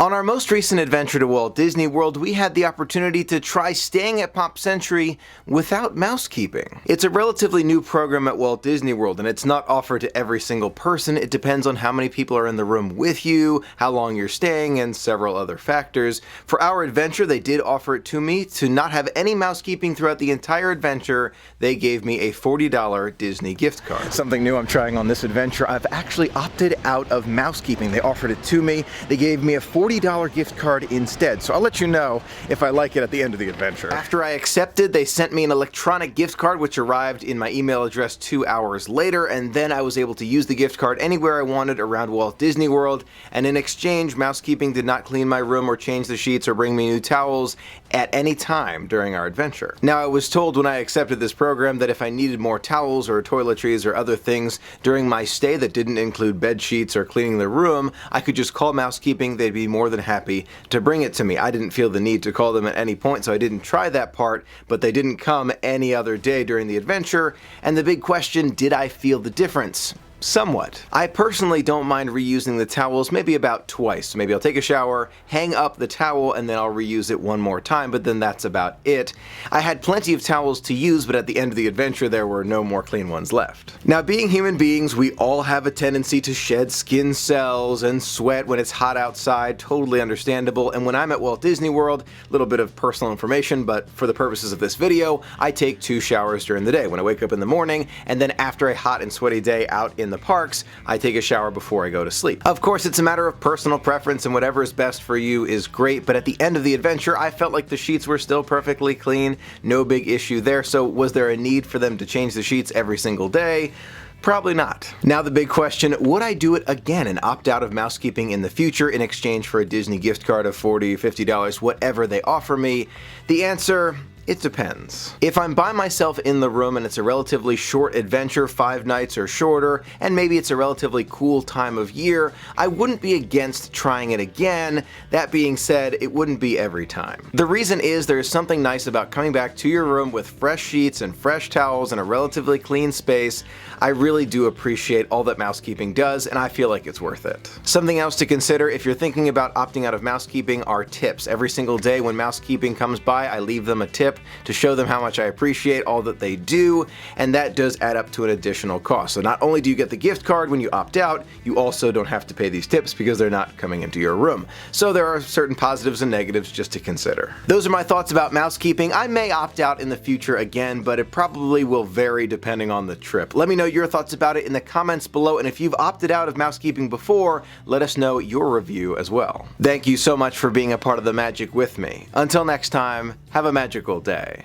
On our most recent adventure to Walt Disney World, we had the opportunity to try staying at Pop Century without mousekeeping. It's a relatively new program at Walt Disney World, and it's not offered to every single person. It depends on how many people are in the room with you, how long you're staying, and several other factors. For our adventure, they did offer it to me to not have any mousekeeping throughout the entire adventure. They gave me a $40 Disney gift card. Something new I'm trying on this adventure, I've actually opted out of mousekeeping. They offered it to me. They gave me a $40 gift card instead, so I'll let you know if I like it at the end of the adventure. After I accepted, they sent me an electronic gift card which arrived in my email address 2 hours later, and then I was able to use the gift card anywhere I wanted around Walt Disney World, and in exchange, mousekeeping did not clean my room or change the sheets or bring me new towels at any time during our adventure. Now, I was told when I accepted this program that if I needed more towels or toiletries or other things during my stay that didn't include bed sheets or cleaning the room, I could just call mousekeeping. They'd be more than happy to bring it to me. I didn't feel the need to call them at any point, so I didn't try that part, but they didn't come any other day during the adventure. And the big question, did I feel the difference? Somewhat. I personally don't mind reusing the towels maybe about twice. Maybe I'll take a shower, hang up the towel, and then I'll reuse it one more time, but then that's about it. I had plenty of towels to use, but at the end of the adventure there were no more clean ones left. Now, being human beings, we all have a tendency to shed skin cells and sweat when it's hot outside, totally understandable, and when I'm at Walt Disney World, a little bit of personal information, but for the purposes of this video, I take 2 showers during the day. When I wake up in the morning, and then after a hot and sweaty day out in the parks, I take a shower before I go to sleep. Of course, it's a matter of personal preference, and whatever is best for you is great, but at the end of the adventure, I felt like the sheets were still perfectly clean, no big issue there, so was there a need for them to change the sheets every single day? Probably not. Now the big question, would I do it again and opt out of mousekeeping in the future in exchange for a Disney gift card of $40, $50, whatever they offer me? The answer, it depends. If I'm by myself in the room and it's a relatively short adventure, 5 nights or shorter, and maybe it's a relatively cool time of year, I wouldn't be against trying it again. That being said, it wouldn't be every time. The reason is there is something nice about coming back to your room with fresh sheets and fresh towels and a relatively clean space. I really do appreciate all that mousekeeping does, and I feel like it's worth it. Something else to consider if you're thinking about opting out of mousekeeping are tips. Every single day when mousekeeping comes by, I leave them a tip to show them how much I appreciate all that they do, and that does add up to an additional cost. So not only do you get the gift card when you opt out, you also don't have to pay these tips because they're not coming into your room. So there are certain positives and negatives just to consider. Those are my thoughts about mousekeeping. I may opt out in the future again, but it probably will vary depending on the trip. Let me know your thoughts about it in the comments below, and if you've opted out of mousekeeping before, let us know your review as well. Thank you so much for being a part of the magic with me. Until next time, have a magical day.